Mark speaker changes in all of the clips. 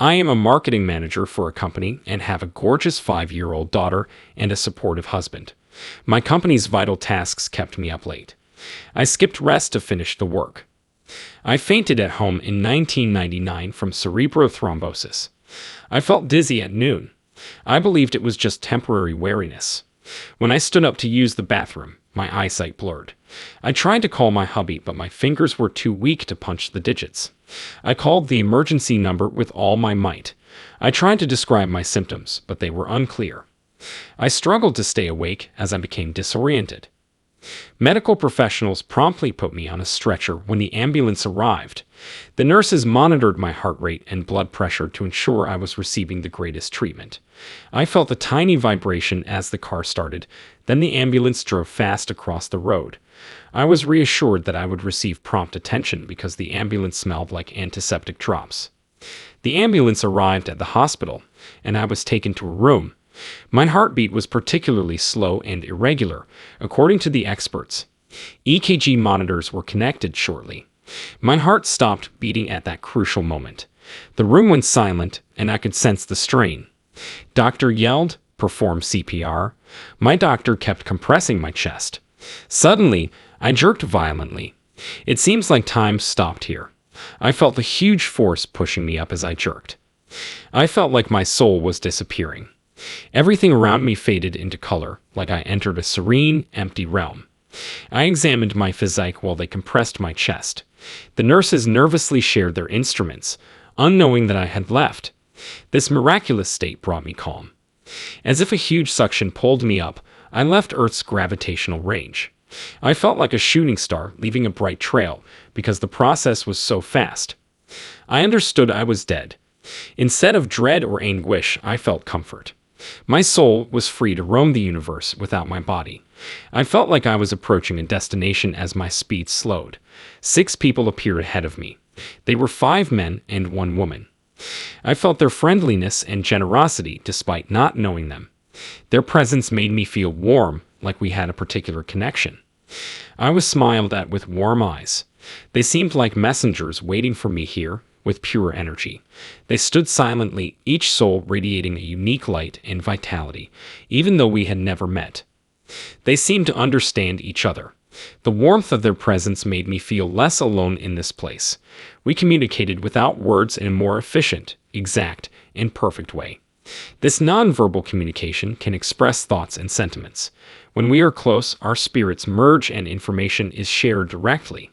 Speaker 1: I am a marketing manager for a company and have a gorgeous 5-year-old daughter and a supportive husband. My company's vital tasks kept me up late. I skipped rest to finish the work. I fainted at home in 1999 from cerebral thrombosis. I felt dizzy at noon. I believed it was just temporary weariness. When I stood up to use the bathroom, my eyesight blurred. I tried to call my hubby, but my fingers were too weak to punch the digits. I called the emergency number with all my might. I tried to describe my symptoms, but they were unclear. I struggled to stay awake as I became disoriented. Medical professionals promptly put me on a stretcher when the ambulance arrived. The nurses monitored my heart rate and blood pressure to ensure I was receiving the greatest treatment. I felt a tiny vibration as the car started, then the ambulance drove fast across the road. I was reassured that I would receive prompt attention because the ambulance smelled like antiseptic drops. The ambulance arrived at the hospital, and I was taken to a room. My heartbeat was particularly slow and irregular, according to the experts. EKG monitors were connected shortly. My heart stopped beating at that crucial moment. The room went silent, and I could sense the strain. Doctor yelled, "Perform CPR." My doctor kept compressing my chest. Suddenly, I jerked violently. It seems like time stopped here. I felt a huge force pushing me up as I jerked. I felt like my soul was disappearing. Everything around me faded into color, like I entered a serene, empty realm. I examined my physique while they compressed my chest. The nurses nervously shared their instruments, unknowing that I had left. This miraculous state brought me calm. As if a huge suction pulled me up, I left Earth's gravitational range. I felt like a shooting star leaving a bright trail because the process was so fast. I understood I was dead. Instead of dread or anguish, I felt comfort. My soul was free to roam the universe without my body. I felt like I was approaching a destination as my speed slowed. 6 people appeared ahead of me. They were 5 men and 1 woman. I felt their friendliness and generosity despite not knowing them. Their presence made me feel warm, like we had a particular connection. I was smiled at with warm eyes. They seemed like messengers waiting for me here, with pure energy. They stood silently, each soul radiating a unique light and vitality, even though we had never met. They seemed to understand each other. The warmth of their presence made me feel less alone in this place. We communicated without words in a more efficient, exact, and perfect way. This nonverbal communication can express thoughts and sentiments. When we are close, our spirits merge and information is shared directly.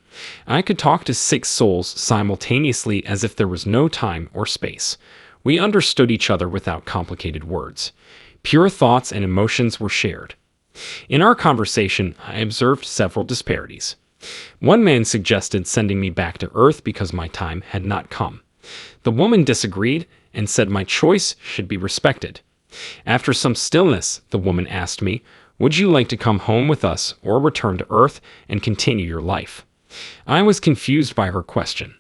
Speaker 1: I could talk to 6 souls simultaneously as if there was no time or space. We understood each other without complicated words. Pure thoughts and emotions were shared. In our conversation, I observed several disparities. One man suggested sending me back to Earth because my time had not come. The woman disagreed and said my choice should be respected. After some stillness, the woman asked me, "Would you like to come home with us or return to Earth and continue your life?" I was confused by her question.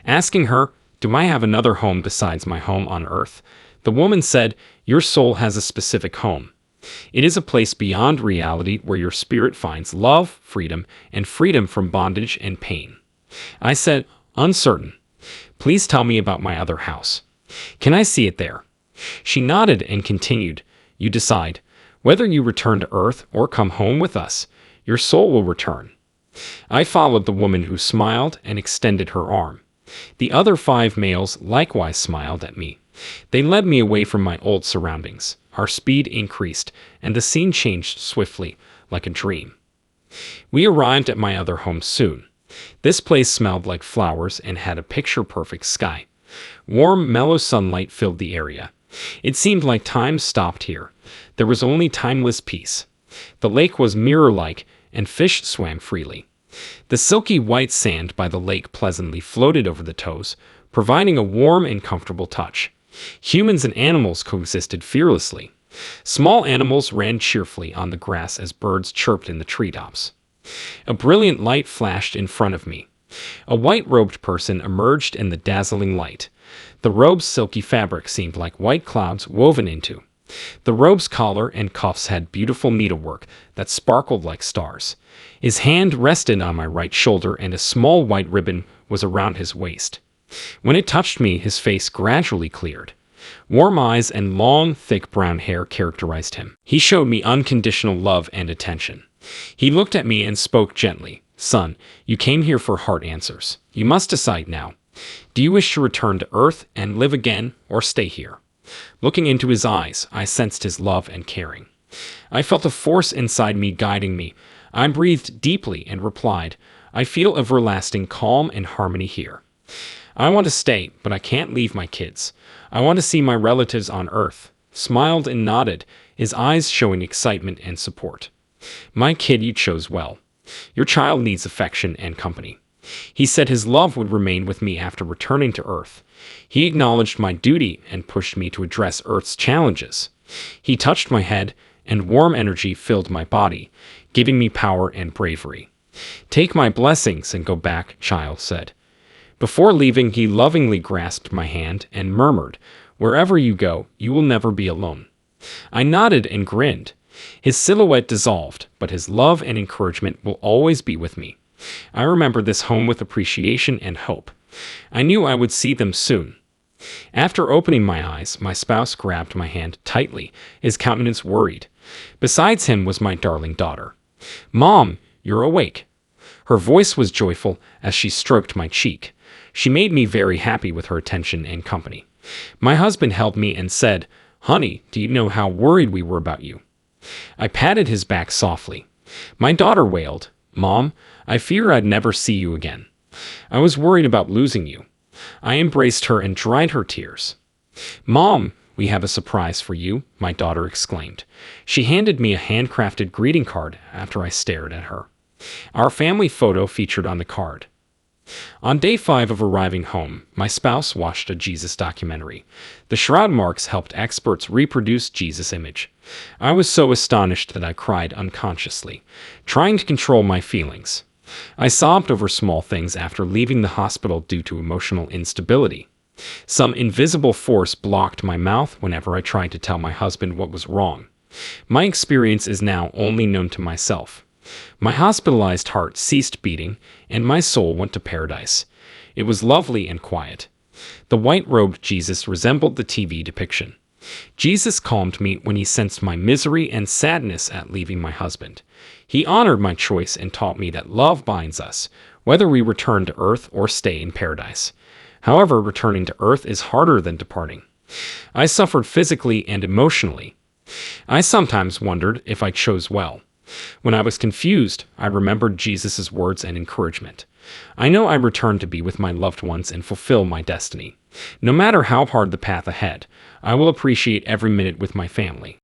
Speaker 1: Asking her, "Do I have another home besides my home on Earth?" the woman said, "Your soul has a specific home. It is a place beyond reality where your spirit finds love, freedom, and freedom from bondage and pain." I said, uncertain, "Please tell me about my other house. Can I see it there?" She nodded and continued, "You decide. Whether you return to Earth or come home with us, your soul will return." I followed the woman, who smiled and extended her arm. The other 5 males likewise smiled at me. They led me away from my old surroundings. Our speed increased, and the scene changed swiftly, like a dream. We arrived at my other home soon. This place smelled like flowers and had a picture-perfect sky. Warm, mellow sunlight filled the area. It seemed like time stopped here. There was only timeless peace. The lake was mirror-like, and fish swam freely. The silky white sand by the lake pleasantly floated over the toes, providing a warm and comfortable touch. Humans and animals coexisted fearlessly. Small animals ran cheerfully on the grass as birds chirped in the treetops. A brilliant light flashed in front of me. A white-robed person emerged in the dazzling light. The robe's silky fabric seemed like white clouds woven into. The robe's collar and cuffs had beautiful needlework that sparkled like stars. His hand rested on my right shoulder, and a small white ribbon was around his waist. When it touched me, his face gradually cleared. Warm eyes and long, thick brown hair characterized him. He showed me unconditional love and attention. He looked at me and spoke gently. "Son, you came here for hard answers. You must decide now. Do you wish to return to Earth and live again, or stay here?" Looking into his eyes, I sensed his love and caring. I felt a force inside me guiding me. I breathed deeply and replied, "I feel everlasting calm and harmony here. I want to stay, but I can't leave my kids. I want to see my relatives on Earth." Smiled and nodded, his eyes showing excitement and support. "My kid, you chose well. Your child needs affection and company." He said his love would remain with me after returning to Earth. He acknowledged my duty and pushed me to address Earth's challenges. He touched my head, and warm energy filled my body, giving me power and bravery. "Take my blessings and go back," child said. Before leaving, he lovingly grasped my hand and murmured, "Wherever you go, you will never be alone." I nodded and grinned. His silhouette dissolved, but his love and encouragement will always be with me. I remember this home with appreciation and hope. I knew I would see them soon. After opening my eyes, my spouse grabbed my hand tightly, his countenance worried. Besides him was my darling daughter. "Mom, you're awake." Her voice was joyful as she stroked my cheek. She made me very happy with her attention and company. My husband held me and said, "Honey, do you know how worried we were about you?" I patted his back softly. My daughter wailed, "Mom, I fear I'd never see you again. I was worried about losing you." I embraced her and dried her tears. "Mom, we have a surprise for you," my daughter exclaimed. She handed me a handcrafted greeting card after I stared at her. Our family photo featured on the card. On day 5 of arriving home, my spouse watched a Jesus documentary. The shroud marks helped experts reproduce Jesus' image. I was so astonished that I cried unconsciously, trying to control my feelings. I sobbed over small things after leaving the hospital due to emotional instability. Some invisible force blocked my mouth whenever I tried to tell my husband what was wrong. My experience is now only known to myself. My hospitalized heart ceased beating, and my soul went to paradise. It was lovely and quiet. The white-robed Jesus resembled the TV depiction. Jesus calmed me when he sensed my misery and sadness at leaving my husband. He honored my choice and taught me that love binds us, whether we return to Earth or stay in paradise. However, returning to Earth is harder than departing. I suffered physically and emotionally. I sometimes wondered if I chose well. When I was confused, I remembered Jesus' words and encouragement. I know I return to be with my loved ones and fulfill my destiny. No matter how hard the path ahead, I will appreciate every minute with my family.